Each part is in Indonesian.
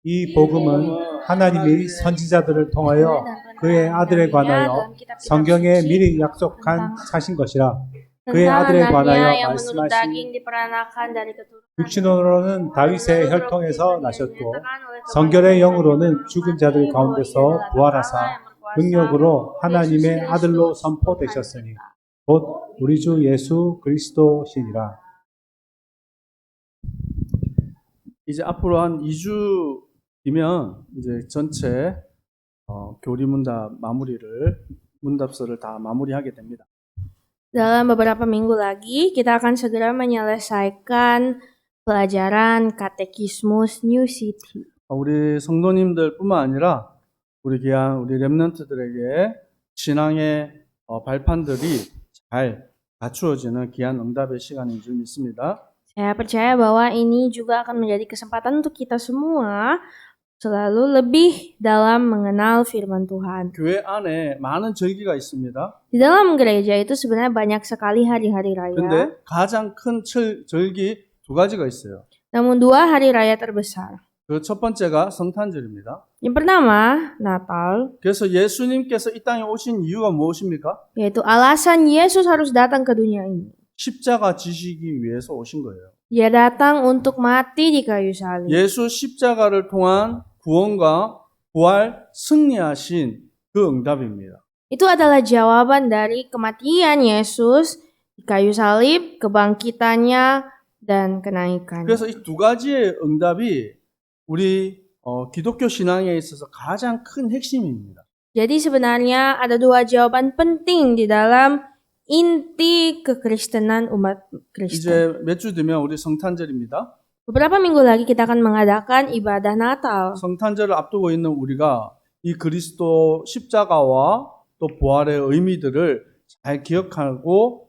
이 복음은 하나님이 선지자들을 통하여 그의 아들에 관하여 성경에 미리 약속한 사신 것이라. 그의 아들에 관하여 말씀하신 육신으로는 다윗의 혈통에서 나셨고 성결의 영으로는 죽은 자들 가운데서 부활하사 능력으로 하나님의 아들로 선포되셨으니 곧 우리 주 예수 그리스도시니라. 이제 앞으로 한 2주이면 이제 전체 교리문답 문답서를 다 마무리하게 됩니다. Dalam beberapa minggu lagi, kita akan segera menyelesaikan pelajaran katekismus New City. 우리 성도님들뿐만 아니라 우리 렘넌트들에게 신앙의 발판들이 잘 갖추어지는 귀한 응답의 시간인 줄 믿습니다. Saya percaya bahwa ini juga akan menjadi kesempatan untuk kita semua selalu lebih dalam mengenal firman Tuhan. 교회 안에 많은 절기가 있습니다. Di dalam gereja itu sebenarnya banyak sekali hari-hari raya. 근데 가장 큰 절기 두 가지가 있어요. Namun dua hari raya terbesar. 그 첫 번째가 성탄절입니다. Yang pertama, Natal. 그래서 예수님께서 이 땅에 오신 이유가 무엇입니까? Yaitu alasan Yesus harus datang ke dunia ini. 십자가 지시기 위해서 오신 거예요. Dia datang untuk mati di kayu salib. 예수 십자가를 통한 구원과 부활 승리하신 그 응답입니다. Itu adalah jawaban dari kematian Yesus di kayu salib, kebangkitannya, dan kenaikannya. 그래서 이 두 가지의 응답이 우리 기독교 신앙에 있어서 가장 큰 핵심입니다. Jadi sebenarnya ada dua jawaban penting di dalam inti kekristenan umat Kristen. 이제 몇 주 뒤면 우리 성탄절입니다. Beberapa minggu lagi kita akan mengadakan ibadah Natal. 성탄절을 앞두고 있는 우리가 이 그리스도 십자가와 또 부활의 의미들을 잘 기억하고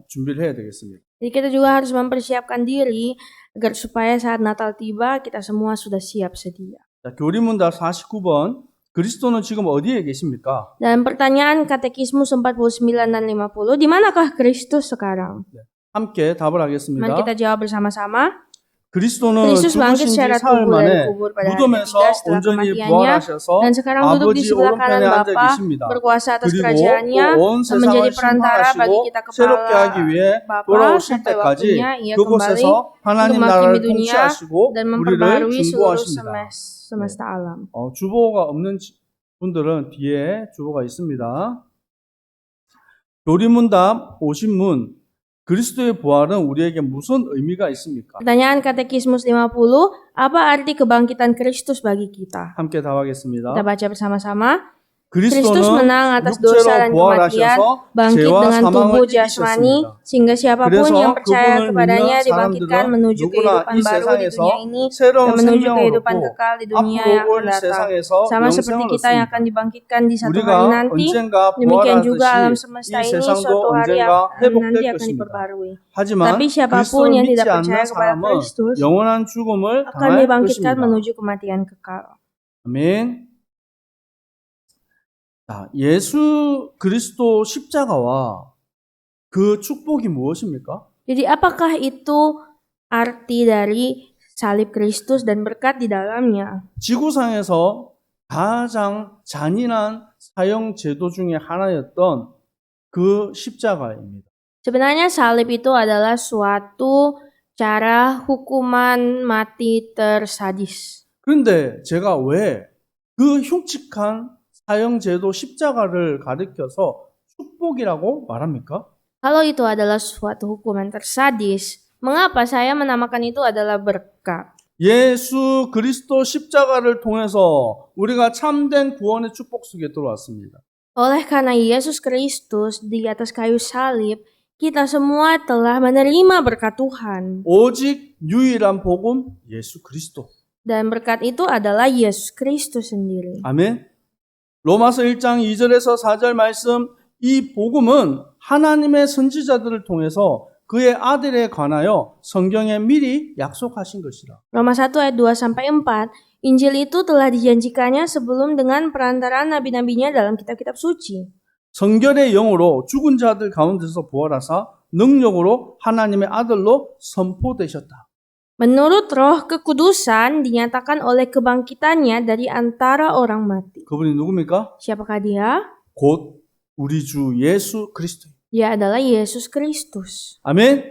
준비를 해야 되겠습니다. Jadi kita juga harus mempersiapkan diri agar supaya saat Natal tiba kita semua sudah siap sedia. 자, 교리문답 49번. 그리스도는 지금 어디에 계십니까? Dan pertanyaan katekismus 49 dan 50, di manakah Kristus sekarang? 함께 답을 하겠습니다. Mari kita jawab bersama-sama. 그리스도는 Kristus bangkit 죽으신 지 secara 사흘 tubuh dari 만에 kubur pada hari 무덤에서 ketiga setelah 온전히 kematiannya 부활하셔서 dan sekarang duduk di 아버지 sebelah kanan 오른편에 앉아 Bapa 계십니다. berkuasa atas 그리고 kerajaannya 온 dan menjadi 세상을 perantara bagi 심판하시고 kita 새롭게 kepala 하기 위해 Bapa 돌아오실 sampai 때까지 waktunya ia kembali 그곳에서 하나님 untuk 나라를 menghakimi dunia 통치하시고 dan 우리를 memperbarui seluruh 중보하십니다. semesta alam. 주보가 없는 분들은 뒤에 주보가 있습니다. 교리문답 50문 그리스도의 부활은 우리에게 무슨 의미가 있습니까? Pertanyaan katekismus 50, apa arti kebangkitan Kristus bagi kita? 함께 답하겠습니다. Kita baca bersama-sama. Kristus 그리스도는 menang atas dosa dan 육체로 kematian, 부활하셔서 bangkit 죄와 dengan tubuh 사망을 jasmani, 이기셨습니다. sehingga siapapun 그래서 yang percaya 그분을 kepadanya 믿는 dibangkitkan 사람들은 menuju 누구나 kehidupan 이 baru di 세상에서 dunia ini dan 새로운 menuju 생명을 kehidupan 얻고 kekal di dunia 앞으로 yang akan 올 datang. 세상에서 Sama seperti 영생을 kita yang 얻습니다. akan dibangkitkan di satu hari 우리가 nanti, 언젠가 demikian juga alam 부활하듯이 semesta 이 ini 세상도 suatu hari 언젠가 nanti 회복될 akan 것입니다. diperbarui. 하지만 Tapi siapapun 그리스도를 yang 믿지 tidak percaya 않는 kepada 사람은 Kristus 영원한 죽음을 akan 당할 dibangkitkan 것입니다. menuju kematian kekal. 아멘. 자, 예수 그리스도 십자가와 그 축복이 무엇입니까? Jadi apakah itu arti dari salib Kristus dan berkat di dalamnya? 지구상에서 가장 잔인한 사형 제도 중에 하나였던 그 십자가입니다. Sebenarnya salib itu adalah suatu cara hukuman mati tersadis. 그런데 제가 왜 그 흉측한 사형 제도 십자가를 가리켜서 축복이라고 말합니까? Kalau itu adalah suatu hukuman tersadis, mengapa saya menamakan itu adalah berkat? 예수 그리스도 십자가를 통해서 우리가 참된 구원의 축복 속에 들어왔습니다. Oleh karena Yesus Kristus di atas kayu salib, kita semua telah menerima berkat Tuhan. 오직 유일한 복음 예수 그리스도. Dan berkat itu adalah Yesus Kristus sendiri. 아멘. 로마서 1장 2절에서 4절 말씀, 이 복음은 하나님의 선지자들을 통해서 그의 아들에 관하여 성경에 미리 약속하신 것이라. Roma 1 ayat 2-4, Injil itu telah dijanjikannya sebelum dengan perantaraan nabi-nabinya dalam kitab-kitab suci. 성결의 영으로 죽은 자들 가운데서 부활하사 능력으로 하나님의 아들로 선포되셨다. Menurut Roh Kekudusan dinyatakan oleh kebangkitannya dari antara orang mati. 그분이 누굽니까? Siapakah dia? 곧 우리 주 예수 그리스도. Dia adalah Yesus Kristus. 아멘.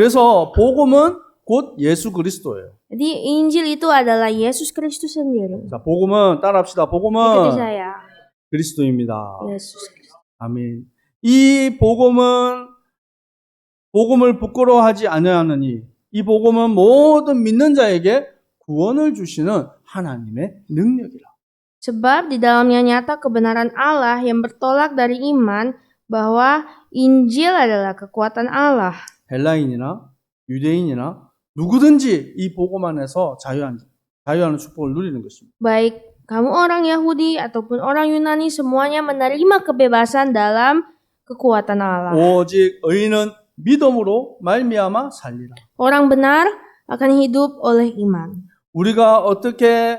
그래서 복음은 곧 예수 그리스도예요. Jadi Injil itu adalah Yesus Kristus sendiri. 자, 복음은 따라합시다. Ikuti 복음은 saya. 그리스도입니다. Yesus Kristus. 아멘. 이 복음을 부끄러워하지 아니하느니 이 복음은 모든 믿는 자에게 구원을 주시는 하나님의 능력이라. Sebab di dalamnya nyata kebenaran Allah yang bertolak dari iman bahwa Injil adalah kekuatan Allah. 헬라인이나 유대인이나 누구든지 이 복음 안에서 자유하는 축복을 누리는 것입니다. Baik kamu orang Yahudi ataupun orang Yunani semuanya menerima kebebasan dalam kekuatan Allah. 오직 의인은 믿음으로 말미암아 살리라. Orang benar akan hidup oleh iman. 우리가 어떻게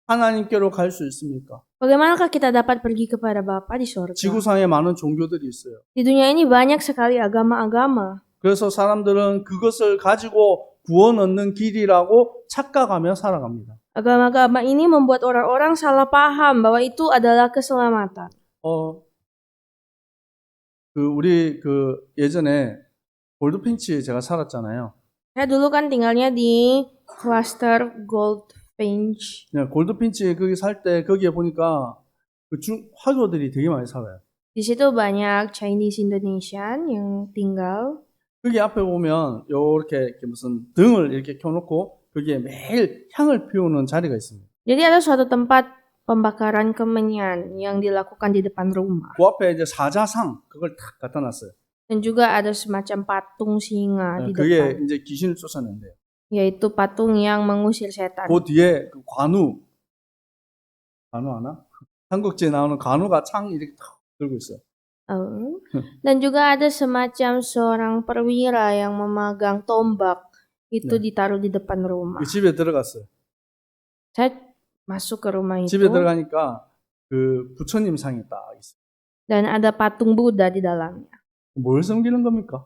하나님께로 갈 수 있습니까? Bagaimanakah kita dapat pergi kepada Bapa di surga? 지구상에 많은 종교들이 있어요. Di dunia ini banyak sekali agama-agama. 그래서 사람들은 그것을 가지고 구원 얻는 길이라고 착각하며 살아갑니다. Agama-agama ini membuat orang-orang salah paham bahwa itu adalah keselamatan. 우리 예전에 골드핀치에 제가 살았잖아요. Saya dulu kan tinggalnya di cluster Goldfinch. 네, 골드핀치 거기 살 때 거기에 보니까 화교들이 되게 많이 살아요. Di situ banyak Chinese Indonesian yang tinggal. 거기 앞에 보면 이렇게 무슨 등을 이렇게 켜놓고 거기에 매일 향을 피우는 자리가 있습니다. Jadi ada suatu tempat pembakaran kemenyan yang dilakukan di depan rumah. 그 앞에 이제 사자상 그걸 탁 갖다 놨어요. Dan juga ada semacam patung singa di 그게 depan. 이제 귀신을 쫓아낸대요. Yaitu patung yang mengusir setan. 그 뒤에 그 관우 아나? 삼국지에 나오는 관우가 창 이렇게 탁 들고 있어요. Dan juga ada semacam seorang perwira yang memegang tombak. Itu ditaruh di depan rumah. 그 집에 들어갔어요. Saya masuk ke rumah itu. 집에 들어가니까 그 부처님 상이 딱 있어요. Dan ada patung Buddha di dalamnya. 뭘 섬기는 겁니까?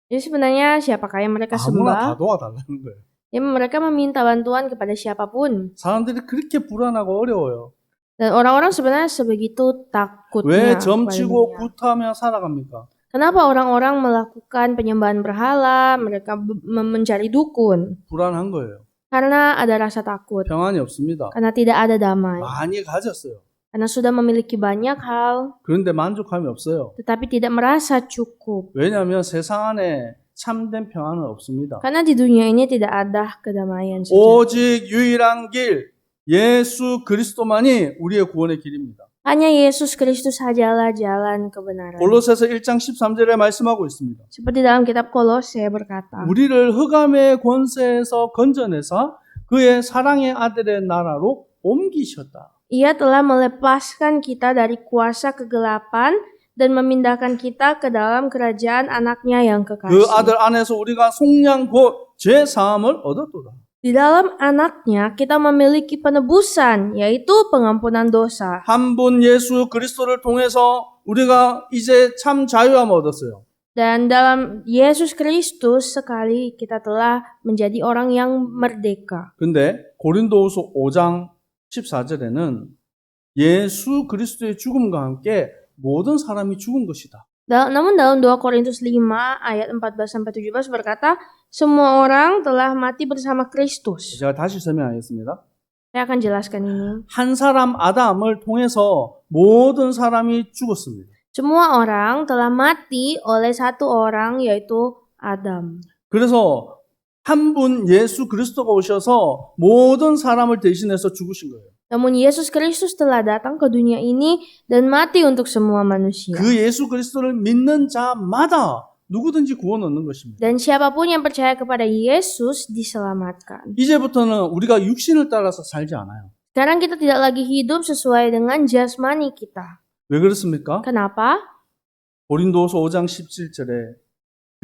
Jadi sebenarnya siapakah yang mereka 아무나 다 sembah? 도와달라는 거예요. Ya mereka meminta bantuan kepada siapapun. 사람들이 그렇게 불안하고 어려워요. Dan orang-orang sebenarnya sebegitu takutnya. 왜 점치고 kepada dunia. 굿하며 살아갑니까? Kenapa orang-orang melakukan penyembahan berhala, mereka mencari dukun? 불안한 거예요. Karena ada rasa takut, 평안이 없습니다. karena tidak ada damai, 많이 가졌어요. karena sudah memiliki banyak hal, 그런데 만족함이 없어요. tetapi tidak merasa cukup. 왜냐하면 세상 안에 참된 평안은 없습니다. Karena di dunia ini tidak ada kedamaian sejati. 오직 유일한 길 예수 그리스도만이 우리의 구원의 길입니다. Hanya Yesus Kristus sajalah jalan kebenaran. 골로새서 1장 13절에 말씀하고 있습니다. Seperti dalam kitab Kolose berkata, 우리를 흑암의 권세에서 건져내사 그의 사랑의 아들의 나라로 옮기셨다. Ia telah melepaskan kita dari kuasa kegelapan dan memindahkan kita ke dalam kerajaan anaknya yang 그 kekasih. 아들 안에서 우리가 속량 곧 죄사함을 얻었도다. Di dalam anaknya kita memiliki penebusan, yaitu pengampunan dosa. 한 분 예수 그리스도를 통해서 우리가 이제 참 자유함을 얻었어요. Dan dalam Yesus Kristus sekali kita telah menjadi orang yang merdeka. 근데 고린도후서 5장 14절에는 예수 그리스도의 죽음과 함께 모든 사람이 죽은 것이다. Namun dalam 2 Korintus 5 ayat 14-17 berkata, semua orang telah mati bersama Kristus. 제가 다시 설명하겠습니다. Saya akan jelaskan ini. 한 사람 아담을 통해서 모든 사람이 죽었습니다. Semua orang telah mati oleh satu orang, yaitu Adam. 그래서 한 분 예수 그리스도가 오셔서 모든 사람을 대신해서 죽으신 거예요. Namun Yesus Kristus telah datang ke dunia ini dan mati untuk semua manusia. 그 예수 그리스도를 믿는 자마다 누구든지 구원 얻는 것입니다. Dan siapapun yang percaya kepada Yesus diselamatkan. 이제부터는 우리가 육신을 따라서 살지 않아요. Sekarang kita tidak lagi hidup sesuai dengan jasmani kita. 왜 그렇습니까? Kenapa? 고린도후서 5장 17절에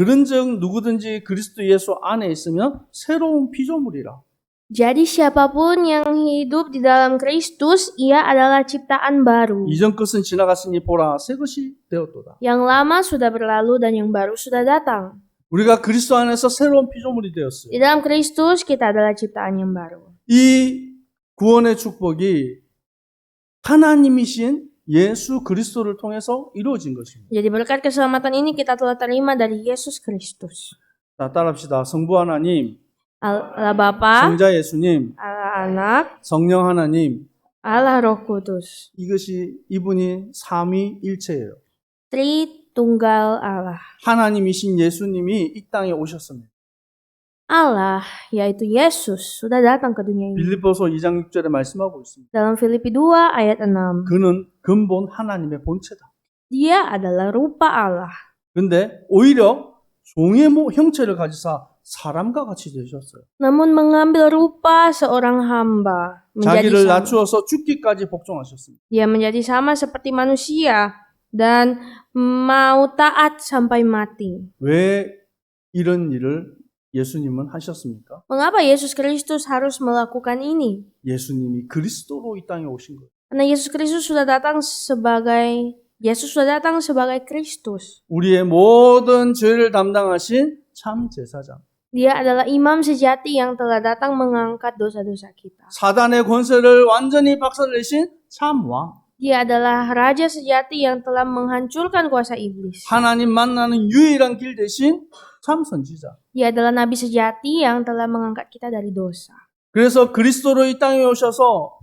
그런즉 누구든지 그리스도 예수 안에 있으면 새로운 피조물이라. Jadi siapapun yang hidup di dalam Kristus, ia adalah ciptaan baru. 이전 것은 지나갔으니 보라 새 것이 되었도다. Yang lama sudah berlalu dan yang baru sudah datang. 우리가 그리스도 안에서 새로운 피조물이 되었어요. Di dalam Kristus kita adalah ciptaan yang baru. 이 구원의 축복이 하나님이신 예수 그리스도를 통해서 이루어진 것입니다. Jadi berkat keselamatan ini kita telah terima dari Yesus Kristus. 자, 따라합시다. 성부 하나님, Allah Bapa, 성자 예수님, Allah Anak, 성령 하나님, Allah Roh Kudus. 이분이 삼위일체예요. Tritunggal Allah. 하나님이신 예수님이 이 땅에 오셨습니다. Allah, yaitu Yesus, sudah datang ke dunia ini. 빌립보서 2장 6절에 말씀하고 있습니다. Dalam Filipi 2 ayat 6. 그는 근본 하나님의 본체다. Dia adalah rupa Allah. 근데 오히려 종의 형체를 가지사 사람과 같이 되셨어요. Namun mengambil rupa seorang hamba. Menjadi 자기를 sama. 낮추어서 죽기까지 복종하셨습니다. Dia menjadi sama seperti manusia dan mau taat sampai mati. 왜 이런 일을 예수님은 하셨습니까? Mengapa Yesus Kristus harus melakukan ini? 예수님이 그리스도로 이 땅에 오신 거예요. Karena Yesus Kristus sudah datang sebagai Kristus. 우리의 모든 죄를 담당하신 참 제사장. Dia adalah imam sejati yang telah datang mengangkat dosa-dosa kita. 사단의 권세를 완전히 박살내신 참 왕. Dia adalah raja sejati yang telah menghancurkan kuasa iblis. 하나님 만나는 유일한 길 대신 참 선지자. Dia adalah nabi sejati yang telah mengangkat kita dari dosa. 그래서 그리스도로 이 땅에 오셔서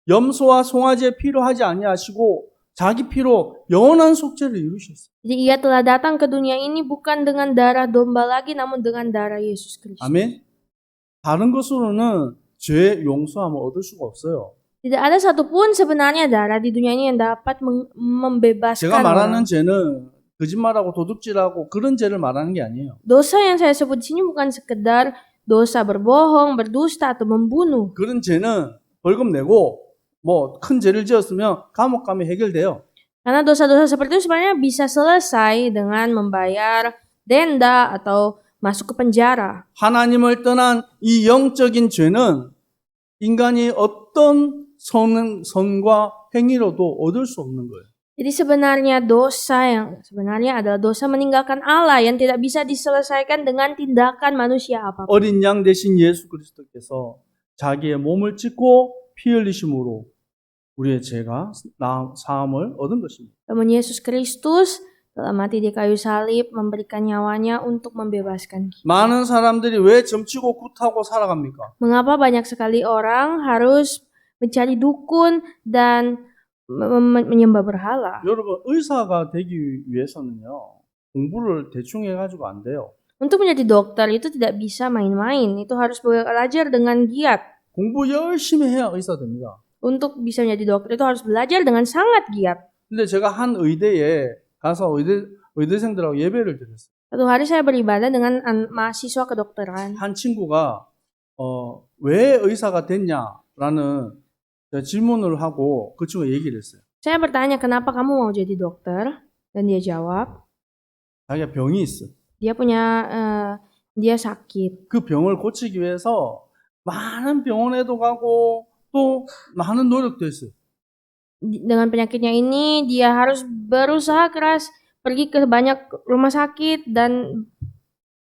염소와 송아지의 피로 하지 아니하시고 자기 피로 영원한 속죄를 이루셨어요. Jadi ia telah datang ke dunia ini bukan dengan darah domba lagi, namun dengan darah Yesus Kristus. 아멘. 다른 것으로는 죄 용서함을 얻을 수가 없어요. Tidak ada satupun sebenarnya darah di dunia ini yang dapat membebaskan 제가 말하는 orang. 죄는 거짓말하고 도둑질하고 그런 죄를 말하는 게 아니에요. Dosa yang saya sebut di sini bukan sekedar dosa berbohong, berdusta, atau membunuh. 그런 죄는 벌금 내고 뭐 큰 죄를 지었으면 감옥 가면 해결돼요. Karena dosa-dosa seperti itu sebenarnya bisa selesai dengan membayar denda atau masuk ke penjara. 하나님을 떠난 이 영적인 죄는 인간이 어떤 선과 행위로도 얻을 수 없는 거예요. Jadi sebenarnya dosa yang sebenarnya adalah dosa meninggalkan Allah yang tidak bisa diselesaikan dengan tindakan manusia apapun. 어린 양 대신 예수 그리스도께서 자기의 몸을 찢고 피 흘리심으로 우리의 죄가 사함을 얻은 것입니다. Namun Yesus Kristus telah mati di kayu salib, memberikan nyawanya untuk membebaskan kita. 많은 사람들이 왜 점치고 굿하고 살아갑니까? Mengapa banyak sekali orang harus mencari dukun dan menyembah berhala? 여러분 의사가 되기 위해서는요 공부를 대충 해가지고 안 돼요. Untuk menjadi dokter itu tidak bisa main-main, itu harus belajar dengan giat. 공부 열심히 해야 의사 됩니다. Untuk bisa menjadi dokter itu harus belajar dengan sangat giat. 근데 제가 한 의대에 가서 의대생들하고 예배를 드렸어요. Satu hari saya beribadah dengan mahasiswa kedokteran. 한 친구가 왜 의사가 됐냐라는 질문을 하고 그 친구가 얘기를 했어요. Saya bertanya, kenapa kamu mau jadi dokter? Dan dia jawab, 자기가 병이 있어. dia sakit. 그 병을 고치기 위해서 많은 병원에도 가고 또 많은 노력도 했어요. Dengan penyakitnya ini, dia harus berusaha keras pergi ke banyak rumah sakit dan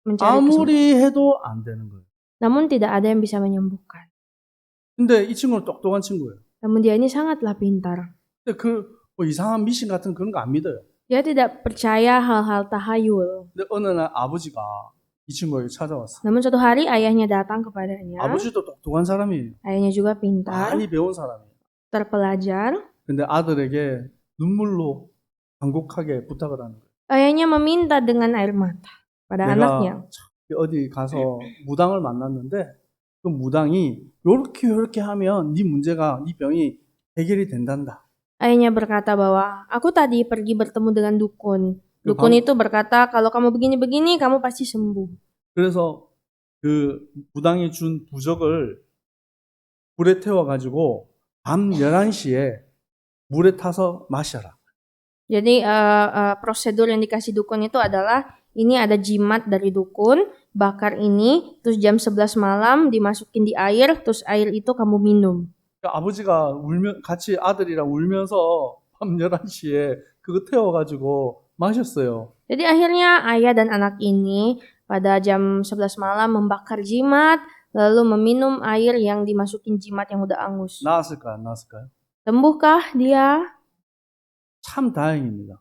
mencari kesembuhan. 아무리 해도 안 되는 거예요. Namun tidak ada yang bisa menyembuhkan. 근데 이 친구는 똑똑한 친구예요. Namun dia ini sangatlah pintar. 근데 뭐 이상한 미신 같은 그런 거 안 믿어요. Dia tidak percaya hal-hal tahayul. 근데 어느 날 아버지가 이 친구에게 찾아왔어. Namun suatu hari ayahnya datang kepadanya. 아버지도 똑똑한 사람이에요. Ayahnya juga pintar, 많이 배운 사람이에요. terpelajar. 근데 아들에게 눈물로 간곡하게 부탁을 하는 거예요. Ayahnya meminta dengan air mata pada anaknya. 어디 가서 무당을 만났는데 그 무당이 요렇게 하면 네 문제가 네 병이 해결이 된단다. Ayahnya berkata bahwa aku tadi pergi bertemu dengan dukun. Dukun itu berkata kalau kamu begini-begini kamu pasti sembuh. 그래서 그 무당이 준 부적을 불에 태워가지고 밤 11시에 물에 타서 마셔라. Jadi prosedur yang dikasih dukun itu adalah ini ada jimat dari dukun, bakar ini, terus jam 11 malam dimasukin di air, terus air itu kamu minum. 그러니까 아버지가 같이 아들이랑 울면서 밤 11시에 그거 태워가지고 마셨어요. Jadi akhirnya ayah dan anak ini pada jam 11 malam membakar jimat, lalu meminum air yang dimasukin jimat yang udah angus. 나았을까요? 안 나았을까요? Sembuhkah dia? 참 다행입니다.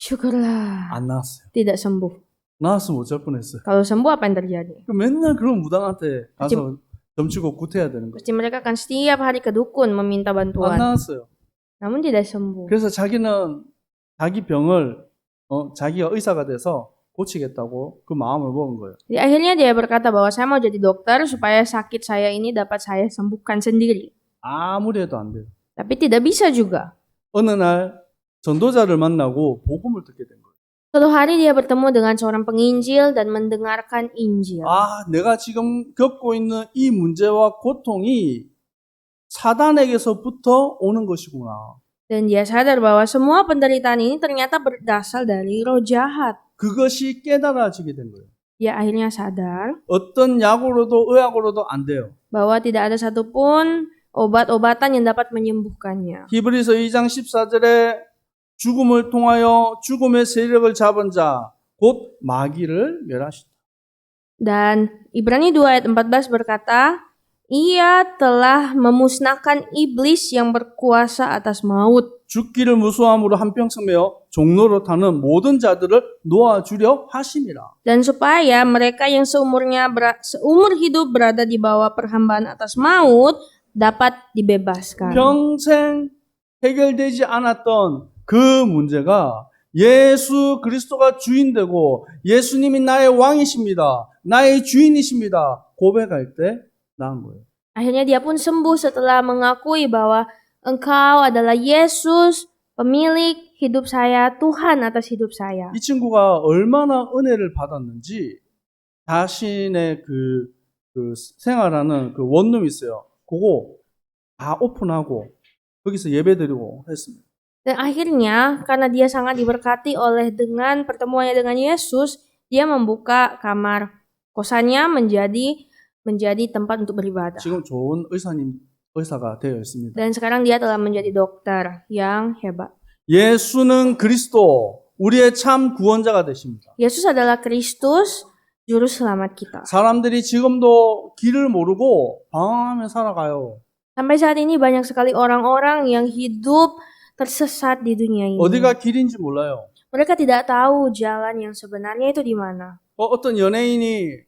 Syukurlah. 안 나았어요. Tidak sembuh. 나았으면 어쩔 뻔했어요. Kalau sembuh apa yang terjadi? 맨날 그런 무당한테 가서 점치고 굿해야 되는 거예요. Pasti mereka akan setiap hari ke dukun meminta 안 bantuan. 나았어요. Namun tidak sembuh. 그래서 자기는 자기 병을 자기가 의사가 돼서 고치겠다고 그 마음을 먹은 거예요. Jadi akhirnya dia berkata bahwa saya mau jadi dokter supaya sakit saya ini dapat saya sembuhkan sendiri. 아무리 해도 안 돼요. Tapi tidak bisa juga. 어느 날 전도자를 만나고 복음을 듣게 된 거예요. Suatu hari dia bertemu dengan seorang penginjil dan mendengarkan Injil. 아, 내가 지금 겪고 있는 이 문제와 고통이 사단에게서부터 오는 것이구나. Dan dia sadar bahwa semua penderitaan ini ternyata berasal dari roh jahat. 그것이 깨달아지게 된 거예요. Dia akhirnya sadar 어떤 약으로도 의학으로도 안 돼요. bahwa tidak ada satupun obat-obatan yang dapat menyembuhkannya. 히브리서 2장 14절에 죽음을 통하여 죽음의 세력을 잡은 자, 곧 마귀를 멸하시다. Dan Ibrani 2 ayat 14 berkata, ia telah memusnahkan iblis yang berkuasa atas maut. 죽기를 무수함으로 한평생 메어 종로로 타는 모든 자들을 놓아주려 하심이라. Dan supaya mereka yang seumur hidup berada di bawah perhambaan atas maut dapat dibebaskan. 평생 해결되지 않았던 그 문제가 예수 그리스도가 주인되고 예수님이 나의 왕이십니다. 나의 주인이십니다. 고백할 때 나은 거예요. Akhirnya dia pun sembuh setelah mengakui bahwa engkau adalah Yesus, pemilik hidup saya, Tuhan atas hidup saya. 이 친구가 얼마나 은혜를 받았는지 자신의 그 생활하는 그 원룸이 있어요. 그거 다 오픈하고 거기서 예배드리고 했습니다. Dan akhirnya karena dia sangat diberkati oleh dengan pertemuannya dengan Yesus, dia membuka kamar kosannya menjadi tempat untuk beribadah. 지금 좋은 의사가 되어 있습니다. Dan sekarang dia telah menjadi dokter yang hebat. 예수는 그리스도 우리의 참 구원자가 되십니다. Yesus adalah Kristus, juru selamat kita. 사람들이 지금도 길을 모르고 방황하며 살아가요. Sampai saat ini banyak sekali orang-orang yang hidup tersesat di dunia ini. 어디가 길인지 몰라요. Mereka tidak tahu jalan yang sebenarnya itu di mana. 어떤 연예인이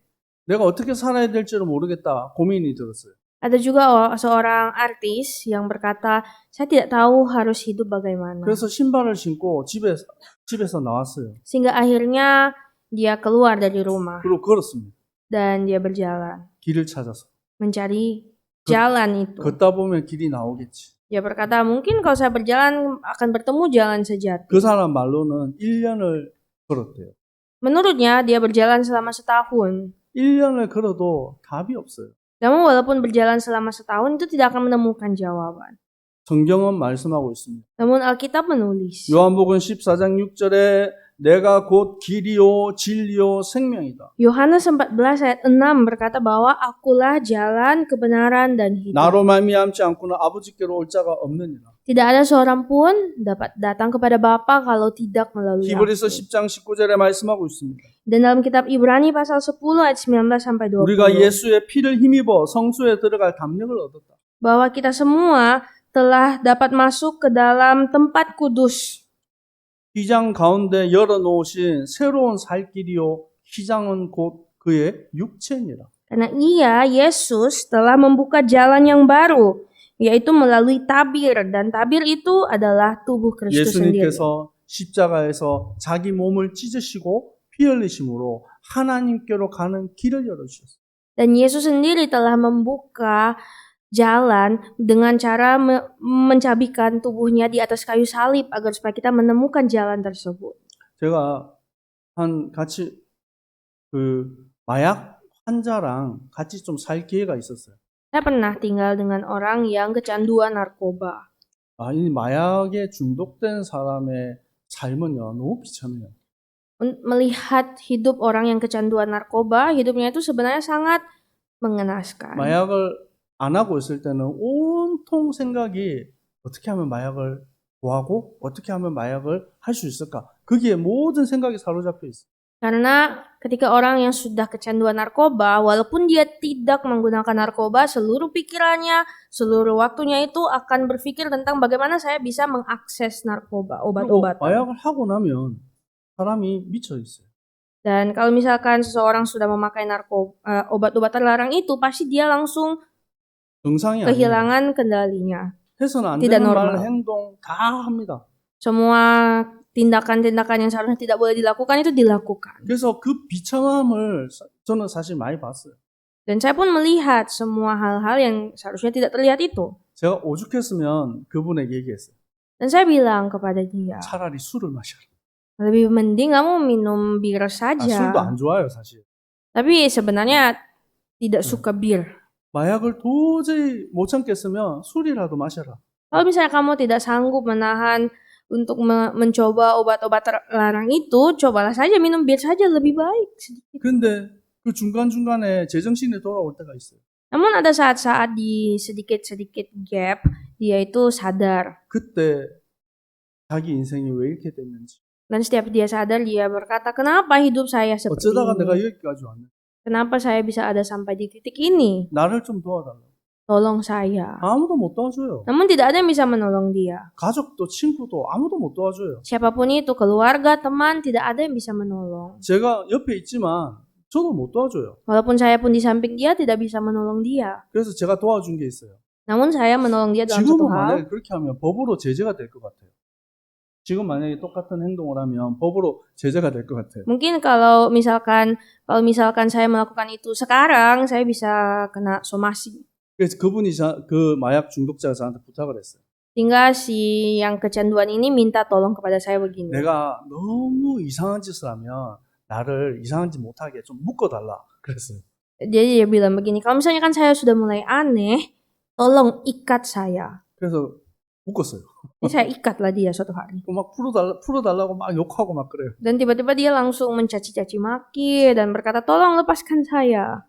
내가 어떻게 살아야 될지를 모르겠다 고민이 들었어요. Ada juga seorang artis yang berkata, saya tidak tahu harus hidup bagaimana. 그래서 신발을 신고 집에서 나왔어요. Sehingga akhirnya dia keluar dari rumah 그리고 걸었습니다. dan dia berjalan 길을 찾아서. mencari jalan itu. 걷다 보면 길이 나오겠지. Dia berkata, mungkin kalau saya berjalan akan bertemu jalan sejati. 그 사람 말로는 1년을 걸었대요. Menurutnya dia berjalan selama setahun. 1년을 걸어도 답이 없어요. Namun walaupun berjalan selama setahun itu tidak akan menemukan jawaban. 성경은 말씀하고 있습니다. Namun Alkitab menulis. 요한복음 14장 6절에 내가 곧 길이요 진리요 생명이다. Yohanes 14 ayat 6 berkata bahwa akulah jalan, kebenaran, dan hidup. 나로 말미암지 않고는 아버지께로 올 자가 없느니라. Tidak ada seorang pun dapat datang kepada Bapa kalau tidak melalui 히브리서 aku. 10장 19절에 말씀하고 있습니다. Dan dalam kitab Ibrani pasal 10 ayat 19 sampai 20. 우리가 예수의 피를 힘입어 성소에 들어갈 담력을 얻었다. Bahwa kita semua telah dapat masuk ke dalam tempat kudus. 휘장 가운데 열어놓으신 새로운 살 길이요 휘장은 곧 그의 육체니라. Karena Yesus telah membuka jalan yang baru, yaitu melalui tabir, dan tabir itu adalah tubuh Kristus sendiri. 예수님께서 십자가에서 자기 몸을 찢으시고 피 흘리심으로 하나님께로 가는 길을 열어주셨어요. Dan Yesus sendiri telah membuka jalan dengan cara mencabikkan tubuhnya di atas kayu salib agar supaya kita menemukan jalan tersebut. 제가 같이 그 마약 환자랑 같이 좀 살 기회가 있었어요. Saya pernah tinggal dengan orang yang kecanduan narkoba. 이 마약에 중독된 사람의 삶은요 너무 비참해요. Melihat hidup orang yang kecanduan narkoba, hidupnya itu sebenarnya sangat mengenaskan. 마약을 안 하고 있을 때는 온통 생각이 어떻게 하면 마약을 구하고 어떻게 하면 마약을 할 수 있을까? 거기에 모든 생각이 사로잡혀 있어요. Karena ketika orang yang sudah kecanduan narkoba, walaupun dia tidak menggunakan narkoba, seluruh pikirannya, seluruh waktunya itu akan berpikir tentang bagaimana saya bisa mengakses narkoba, 그리고 obat-obatan. 마약을 하고 나면 사람이 미쳐 있어요. Dan kalau misalkan seseorang sudah memakai obat-obat terlarang itu, pasti dia langsung 정상이 아니에요. kehilangan kendalinya. 해서는 안 tidak 되는 normal. 말, 행동 다 합니다. Semua tindakan-tindakan yang seharusnya tidak boleh dilakukan itu dilakukan. 그래서 그 비참함을 저는 사실 많이 봤어요. Dan saya pun melihat semua hal-hal yang seharusnya tidak terlihat itu. 제가 오죽했으면 그분에게 얘기했어요. Dan saya bilang kepada dia, 차라리 술을 마셔라. lebih mending kamu minum bir 술도 saja. 안 좋아요, 사실. Tapi sebenarnya tidak suka bir. 마약을 도저히 못 참겠으면 술이라도 마셔라. Kalau misalnya kamu tidak sanggup menahan untuk mencoba obat-obat terlarang itu, cobalah saja minum bir saja, lebih baik sedikit. 근데 그 중간중간에 제정신이 돌아올 때가 있어요. Namun ada saat-saat di sedikit-sedikit gap, dia itu sadar. 그때 자기 인생이 왜 이렇게 됐는지. Dan setiap dia sadar, dia berkata, kenapa hidup saya seperti 어쩌다가 내가 ini? 여기까지 왔네. Kenapa saya bisa ada sampai di titik ini? 나를 좀 도와달라. Tolong saya. 아무도 못 도와줘요. Namun tidak ada yang bisa menolong dia. 가족도 친구도 아무도 못 도와줘요. Siapapun itu, keluarga, teman, tidak ada yang bisa menolong. 제가 옆에 있지만 저도 못 도와줘요. Walaupun saya pun di samping dia, tidak bisa menolong dia. 그래서 제가 도와준 게 있어요. Namun saya menolong dia dalam satu 지금은 hal. 만약에 그렇게 하면 법으로 제재가 될 것 같아요. 지금 만약에 똑같은 행동을 하면 법으로 제재가 될 것 같아요. Mungkin kalau misalkan saya melakukan itu sekarang, saya bisa kena somasi. 그래서 그분이 그 마약 중독자가 저한테 부탁을 했어요. Sehingga si yang kecanduan ini minta tolong kepada saya begini. 내가 너무 이상한 짓을 하면 나를 이상한 짓 못하게 좀 묶어달라. 그랬어요. Jadi dia bilang begini, kalau misalnya kan saya sudah mulai aneh, tolong ikat saya. 그래서 묶었어요. Jadi saya ikatlah dia suatu hari. 막 풀어달라고 막 욕하고 막 그래요. Dan tiba-tiba dia langsung mencaci-caci maki dan berkata, tolong lepaskan saya.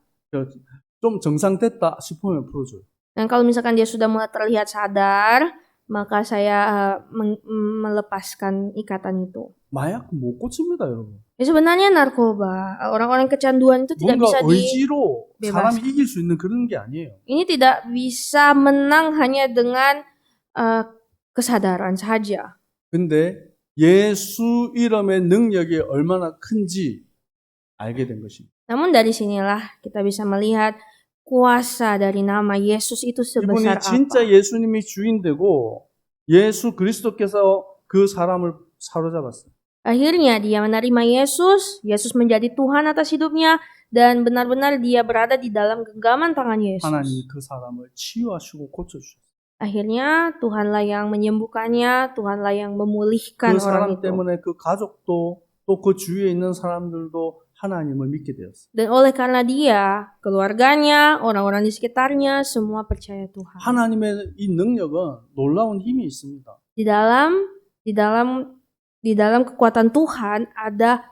좀 정상됐다 싶으면 풀어줘요. Dan kalau misalkan dia sudah mulai terlihat sadar, maka saya melepaskan ikatan itu. 마약 못 고칩니다, 여러분. Ya sebenarnya narkoba, orang-orang kecanduan itu tidak bisa 뭔가 의지로 dibebaskan. 사람이 이길 수 있는 그런 게 아니에요. Ini tidak bisa menang hanya dengan kesadaran saja. 근데 예수 이름의 능력이 얼마나 큰지 알게 된 것입니다. Namun dari sinilah kita bisa melihat kuasa dari nama Yesus itu 이분이 sebesar 진짜 apa. 예수님이 주인 되고 예수 그리스도께서 그 사람을 사로잡았어요. Akhirnya dia menerima Yesus, Yesus menjadi Tuhan atas hidupnya, dan benar-benar dia berada di dalam genggaman tangan Yesus. 하나님이 그 사람을 치유하시고 고쳐주셨어요. Akhirnya Tuhanlah yang menyembuhkannya, Tuhanlah yang memulihkan 그 orang 사람 itu. 때문에 그 가족도 또 그 주위에 있는 사람들도 하나님을 믿게 되었어요. Dan oleh karena dia, keluarganya, orang-orang di sekitarnya, semua percaya Tuhan. 하나님의 이 능력은 놀라운 힘이 있습니다. Di dalam kekuatan Tuhan ada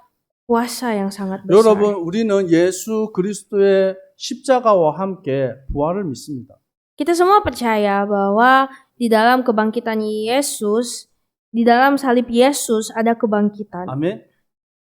kuasa yang sangat besar. 여러분, 우리는 예수 그리스도의 십자가와 함께 부활을 믿습니다. Kita semua percaya bahwa di dalam kebangkitan Yesus, di dalam salib Yesus ada kebangkitan. 아멘.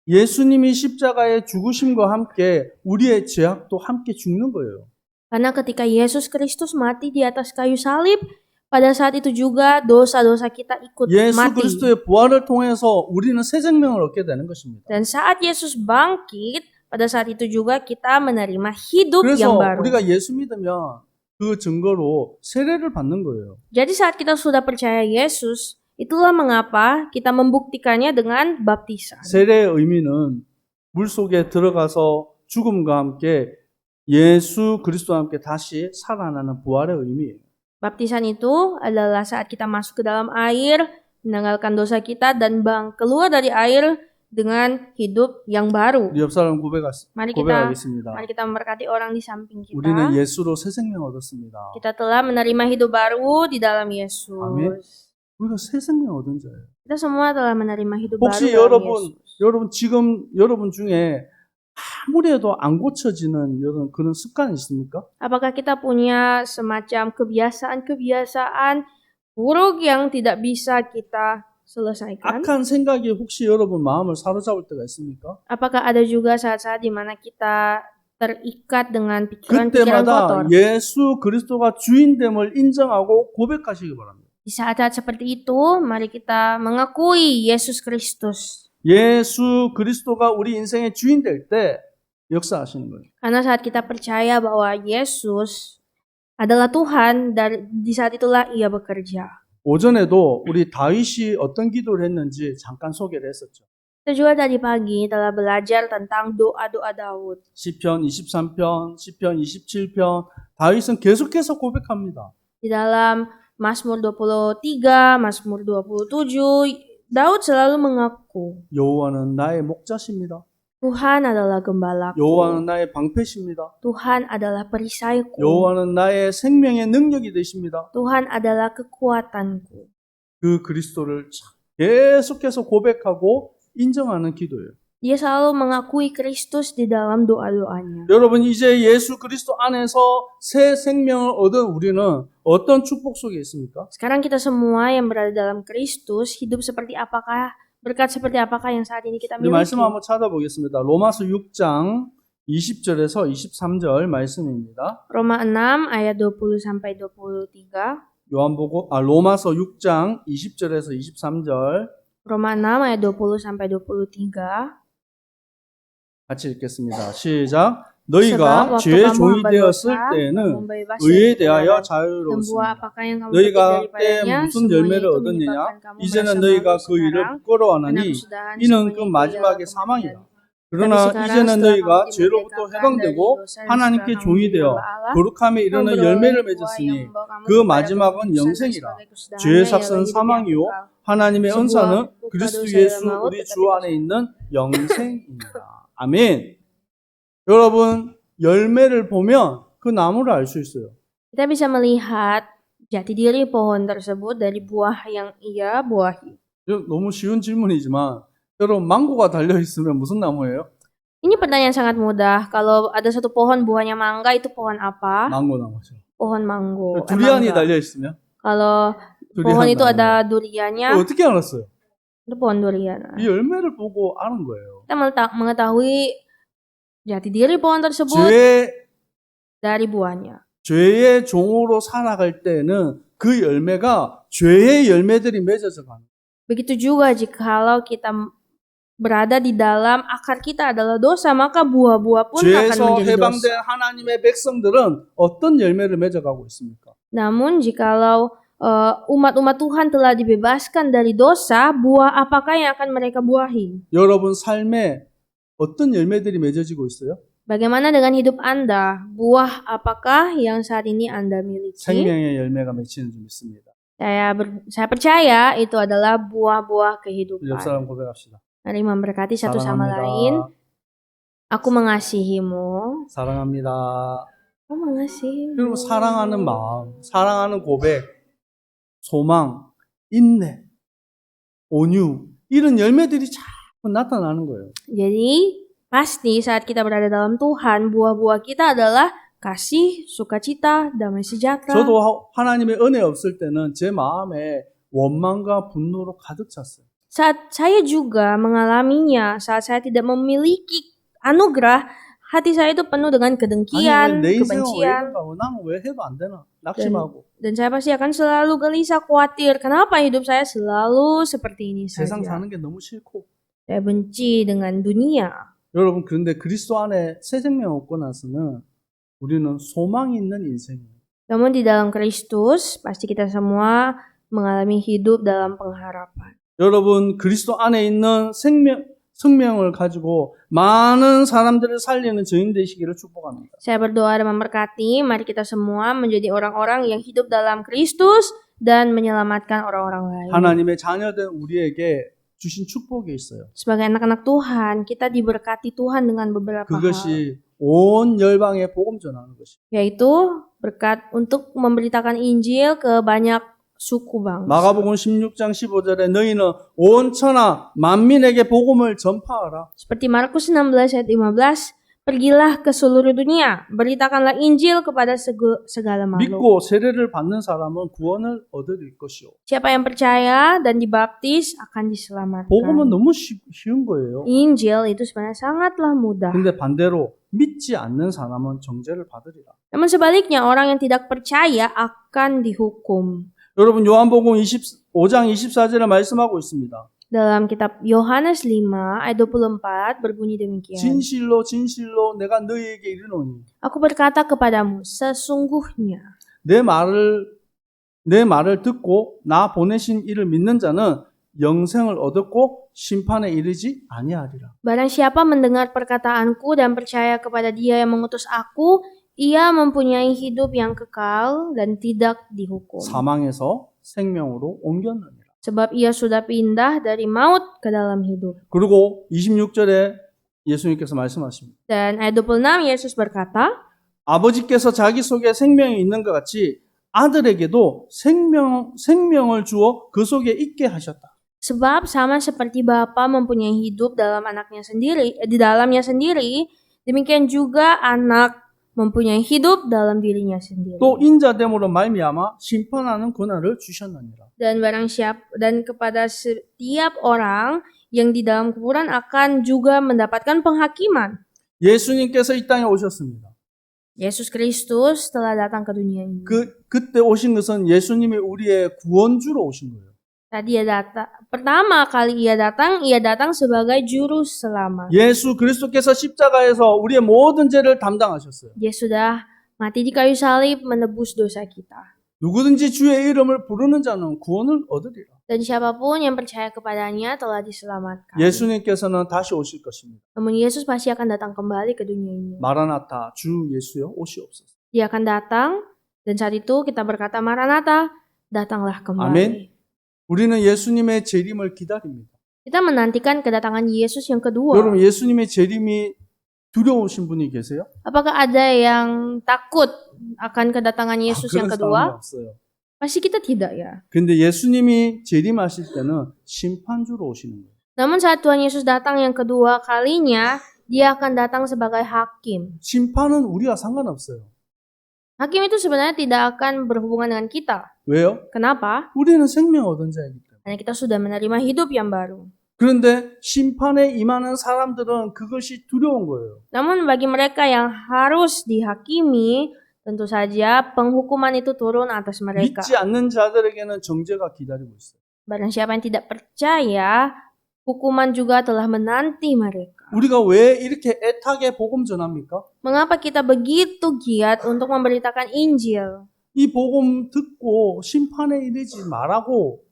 예수님이 십자가의 죽으심과 함께 우리의 죄악도 함께 죽는 거예요. Karena ketika Yesus Kristus mati di atas kayu salib, pada saat itu juga dosa-dosa kita ikut 예수 mati. 그리스도의 부활을 통해서 우리는 새 생명을 얻게 되는 것입니다. Dan saat Yesus bangkit, pada saat itu juga kita menerima hidup 그래서 yang baru. 우리가 예수 믿으면 그 증거로 세례를 받는 거예요. Jadi saat kita sudah percaya Yesus, itulah mengapa kita membuktikannya dengan baptisan. 세례의 의미는 물속에 들어가서 죽음과 함께 예수 그리스도와 함께 다시 살아나는 부활의 의미예요. Baptisan itu adalah saat kita masuk ke dalam air, menanggalkan dosa kita dan keluar dari air dengan hidup yang baru. 우리 옆 사람 Mari 고백하겠습니다. kita memberkati orang di samping kita. 우리는 예수로 새 생명 얻었습니다. Kita telah menerima hidup baru di dalam Yesus. 아멘. 우리가 새 생명 얻은 자예요. Kita semua telah menerima hidup baru 혹시 dalam Yesus. 여러분 지금 여러분 중에 아무리 해도 안 고쳐지는 그런 습관이 있습니까? Apakah kita punya semacam kebiasaan-kebiasaan buruk yang tidak bisa kita selesaikan. 악한 생각이 혹시 여러분 마음을 사로잡을 때가 있습니까? Apakah ada juga saat-saat di mana kita terikat dengan pikiran-pikiran 그때마다 kotor? 예수 그리스도가 주인됨을 인정하고 고백하시기 바랍니다. Di saat-saat seperti itu, mari kita mengakui Yesus Kristus. 예수 그리스도가 우리 인생의 주인 될 때 역사하시는 거예요. Karena saat kita percaya bahwa Yesus adalah Tuhan, dan di saat itulah Ia bekerja. 오전에도 우리 다윗이 어떤 기도를 했는지 잠깐 소개를 했었죠. Kita juga tadi pagi telah belajar tentang doa-doa Daud. 시편 23편, 시편 27편 다윗은 계속해서 고백합니다. Di dalam Mazmur 23, Mazmur 27, Daud selalu mengaku, 여호와는 나의 목자십니다. Tuhan adalah gembalaku. 여호와는 나의 방패십니다. Tuhan adalah perisaiku. 여호와는 나의 생명의 능력이 되십니다. Tuhan adalah kekuatanku. 그 그리스도를 계속해서 고백하고 인정하는 기도예요. Dia selalu mengakui Kristus di dalam doa-doanya. 여러분 이제 예수 그리스도 안에서 새 생명을 얻은 우리는 어떤 축복 속에 있습니까? Sekarang kita semua yang berada dalam Kristus hidup seperti apakah, berkat seperti apakah yang saat ini kita 이 miliki? 말씀 한번 찾아보겠습니다. 로마서 6장 20절에서 23절 말씀입니다. Roma 6 ayat 20 sampai 23. 로마서 6장 20절에서 23절 Roma 6 ayat 20 sampai 23. 같이 읽겠습니다. 시작. Sebab 너희가 waktu 죄의 kamu 종이 hamba 되었을 dosa, 때에는 membebasi 의에 dari 대하여 kebenaran, dan buah 자유로웠습니다. apakah yang kamu 너희가 petik 그때 daripadanya, 무슨 semuanya 열매를 itu 얻었느냐? menyebabkan kamu 이제는 merasa 너희가 malu 그 일을 sekarang, 부끄러워하나니 karena kesudahan 이는 그 semuanya itu 마지막의 adalah 사망이라. kematian. 그러나 sekarang 이제는 setelah 너희가 kamu 죄로부터 dimerdekakan 해방되고 dari dosa dan 하나님께 setelah kamu 종이 menjadi 되어 hamba Allah, 거룩함에 이르는 memperoleh 열매를 buah yang 맺었으니 membawa kamu 그 kepada 마지막은 kekudusan dan 영생이라. sebagai kesudahannya 죄의 ialah 삭은 hidup yang 사망이요 kekal. 하나님의 sebuah 은사는 buka 그리스도 dosa 예수 dan maut, 우리 주 tetapi 안에 있는 영생입니다. 아멘. 여러분 열매를 보면 그 나무를 알 수 있어요. Kita bisa melihat jati diri pohon tersebut dari buah yang ia buahi. 너무 쉬운 질문이지만 여러분 망고가 달려 있으면 무슨 나무예요? Ini pertanyaan sangat mudah. Kalau ada satu pohon buahnya mangga, itu pohon apa? 망고 나무죠. Pohon mango. 두리안이 mangga. 달려 있으면 Kalau 두리안 pohon itu 나무. ada duriannya, 어떻게 알았어요? itu pohon durian. 이 열매를 보고 아는 거예요. Kita mengetahui jati diri pohon tersebut dari buahnya. 죄의 종으로 살아갈 때는 그 열매가 죄의 열매들이 맺어져 가는. Begitu juga jikalau kita berada di dalam akar kita adalah dosa, maka buah-buah pun akan 죄에서 menjadi 해방된 dosa. 하나님의 백성들은 어떤 열매를 맺어가고 있습니까? Namun jikalau umat-umat Tuhan telah dibebaskan dari dosa, buah apakah yang akan mereka buahi? 여러분 삶에 어떤 열매들이 맺어지고 있어요? Bagaimana dengan hidup Anda? Buah apakah yang saat ini Anda miliki? 생명의 열매가 맺히는 줄 믿습니다. Saya percaya itu adalah buah-buah 옆 kehidupan. 사람 고백합시다. Mari memberkati satu sama lain. Aku mengasihimu. 사랑합니다. Aku mengasihimu. 그리고 사랑하는 마음, 사랑하는 고백, 소망, 인내, 온유 이런 열매들이 자꾸 나타나는 거예요. Jadi pasti saat kita berada dalam Tuhan, buah-buah kita adalah kasih, sukacita, damai sejahtera. 저도 하나님의 은혜 없을 때는 제 마음에 원망과 분노로 가득 찼어요. Saat saya juga mengalaminya, saat saya tidak memiliki anugerah, hati saya itu penuh dengan kedengkian, 내 인생은 왜 kebencian. 이런가? 나는 왜 해도 안 되나? 낙심하고. Dan saya pasti akan selalu gelisah, khawatir. Kenapa hidup saya selalu seperti ini 세상 saja? 사는 게 너무 싫고. Saya benci dengan dunia. 여러분 그런데 그리스도 안에 새 생명 얻고 나서는 우리는 소망이 있는 인생이에요. Namun di dalam Kristus, pasti kita semua mengalami hidup dalam pengharapan. 여러분 그리스도 안에 있는 생명을 가지고 많은 사람들을 살리는 증인 되시기를 축복합니다. Saya berdoa dan memberkati, mari kita semua menjadi orang-orang yang hidup dalam Kristus dan menyelamatkan orang-orang lain. 하나님의 자녀된 우리에게 주신 축복이 있어요. Sebagai anak-anak Tuhan, kita diberkati Tuhan dengan beberapa hal, 그것이 온 열방에 복음 전하는 것이에요. yaitu berkat untuk memberitakan Injil ke banyak suku bangsa. 마가복음 16장 15절에 너희는 온 천하 만민에게 복음을 전파하라. Seperti Markus 16 ayat 15, Pergilah ke seluruh dunia, beritakanlah Injil kepada segala makhluk. 믿고 세례를 받는 사람은 구원을 얻을 것이요. Siapa yang percaya dan dibaptis akan diselamatkan. 복음은 너무 쉬운 거예요. Injil itu sebenarnya sangatlah mudah. 근데 반대로 믿지 않는 사람은 정죄를 받으리라. Namun sebaliknya orang yang tidak percaya akan dihukum. 여러분 요한복음 5장 24절에 말씀하고 있습니다. Dalam kitab Yohanes 5 ayat 24 berbunyi demikian. 진실로 진실로 내가 너희에게 이르노니 Aku berkata kepadamu, sesungguhnya 내 말을 듣고 나 보내신 이를 믿는 자는 영생을 얻었고 심판에 이르지 아니하리라. barang siapa mendengar perkataanku dan percaya kepada Dia yang mengutus aku, ia mempunyai hidup yang kekal dan tidak dihukum. 사망에서 생명으로 옮겼느니라. Sebab ia sudah pindah dari maut ke dalam hidup. 그리고 26절에 예수님께서 말씀하십니다. Dan ayat 26 Yesus berkata, 아버지께서 자기 속에 생명이 있는 것 같이 아들에게도 생명을 주어 그 속에 있게 하셨다. sebab sama seperti Bapa mempunyai hidup dalam anaknya sendiri, di dalamnya sendiri, demikian juga anak mempunyai hidup dalam dirinya sendiri. 또 인자됨으로 말미암아 심판하는 권한을 주셨느니라. Dan kepada setiap orang yang di dalam kuburan akan juga mendapatkan penghakiman. 예수님께서 이 땅에 오셨습니다. Yesus Kristus telah datang ke dunia ini. 그때 오신 것은 예수님이 우리의 구원주로 오신 거예요. Tadi pertama kali ia datang sebagai juru selamat. 예수 그리스도께서 십자가에서 우리의 모든 죄를 담당하셨어요. Dia sudah mati di kayu salib menebus dosa kita. 누구든지 주의 이름을 부르는 자는 구원을 얻으리라. Dan siapapun yang percaya kepadanya telah diselamatkan. 예수님께서는 다시 오실 것입니다. Namun Yesus pasti akan datang kembali ke dunia ini. 마라나타 주 예수여 오시옵소서. Dia akan datang dan saat itu kita berkata Maranatha, datanglah kembali. 아멘. 우리는 예수님의 재림을 기다립니다. Kita menantikan kedatangan Yesus yang kedua. 여러분 예수님의 재림이 두려우신 분이 계세요? Apakah ada yang takut akan kedatangan Yesus yang 그런 사람이 kedua? 없어요. Pasti kita tidak ya. 근데 예수님이 재림하실 때는 심판주로 오시는 거예요. Namun saat Tuhan Yesus datang yang kedua kalinya, Dia akan datang sebagai hakim. 심판은 우리와 상관없어요. Hakim itu sebenarnya tidak akan berhubungan dengan kita. 왜요? Kenapa? 우리는 생명 얻은 자이기 때문에. Karena kita sudah menerima hidup yang baru. 그런데 심판에 임하는 사람들은 그것이 두려운 거예요. Namun bagi mereka yang harus dihakimi, tentu saja penghukuman itu turun atas mereka. 믿지 않는 자들에게는 정죄가 기다리고 있어요. Barang siapa yang tidak percaya, hukuman juga telah menanti mereka. 우리가 왜 이렇게 애타게 복음 전합니까? Mengapa kita begitu giat untuk memberitakan Injil? 이 복음 듣고 심판에 이르지 말라고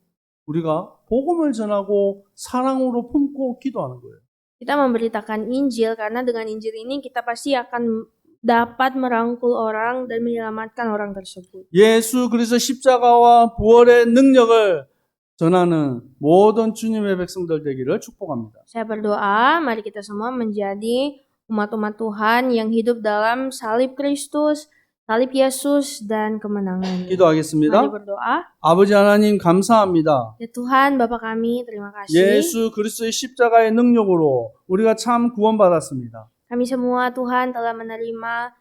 우리가 복음을 전하고 사랑으로 품고 기도하는 거예요. Kita memberitakan Injil karena dengan Injil ini kita pasti akan dapat merangkul orang dan menyelamatkan orang tersebut. 예수 그리스도 십자가와 부활의 능력을 전하는 모든 주님의 백성들 되기를 축복합니다. Saya berdoa, mari kita semua menjadi umat-umat Tuhan yang hidup dalam salib Kristus, salib Yesus, dan kemenangan. Mari 기도하겠습니다. berdoa. 아버지 하나님 감사합니다. Ya Tuhan, Bapa kami, terima kasih. 예수 그리스도의 십자가의 능력으로 우리가 참 구원받았습니다. Kami semua Tuhan telah menerima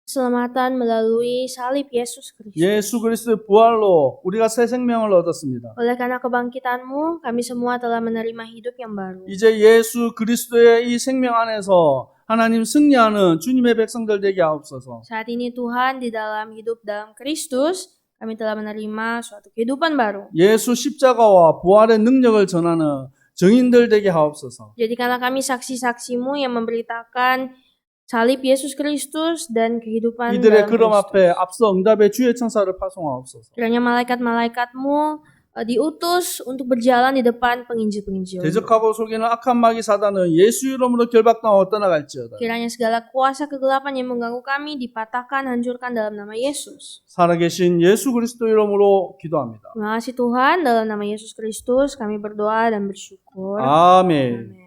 keselamatan melalui salib Yesus Kristus. 예수 그리스도의 부활로 우리가 새 생명을 얻었습니다. Oleh karena kebangkitan-Mu, kami semua telah menerima hidup yang baru. 이제 예수 그리스도의 이 생명 안에서 하나님 승리하는 주님의 백성들 되게 하옵소서. Saat ini Tuhan di dalam hidup dalam Kristus, kami telah menerima suatu kehidupan baru. 예수 십자가와 부활의 능력을 전하는 증인들 되게 하옵소서. Jadikanlah kami saksi-saksi-Mu yang memberitakan salib Yesus Kristus dan kehidupan 이들의 dalam 그럼 Kristus. 앞에 앞서 응답의 주의 천사를 파송하옵소서. Kiranya malaikat-malaikat-Mu diutus untuk berjalan di depan penginjil-penginjil. 대적하고 속이는 악한 마귀 사단은 예수 이름으로 결박당하고 떠나갈지어다. Kiranya segala kuasa kegelapan yang mengganggu kami dipatahkan, hancurkan dalam nama Yesus. 살아계신 예수 그리스도 이름으로 기도합니다. Terima kasih Tuhan, dalam nama Yesus Kristus kami berdoa dan bersyukur. 아멘. Amin.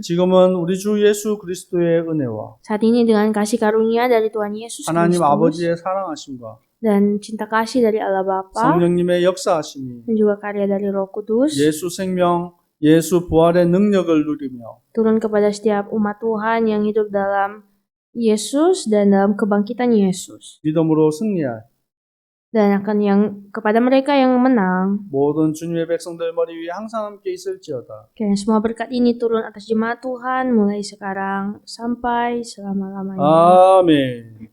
지금은 우리 주 예수 그리스도의 은혜와 Saat ini dengan kasih karunia dari Tuhan Yesus 하나님 Kristus 아버지의 사랑하심과 dan cinta kasih dari Allah Bapa 성령님의 역사하심이 dan juga karya dari Roh Kudus 예수 생명, 예수 부활의 능력을 누리며 turun kepada setiap umat Tuhan yang hidup dalam Yesus dan dalam kebangkitan Yesus. 믿음으로 승리할 Dan akan yang kepada mereka yang menang, 모든 주님의 백성들 머리 위에 항상 함께 있을지어다. kiranya semua berkat ini turun atas jemaat Tuhan mulai sekarang sampai selama-lamanya. 아멘.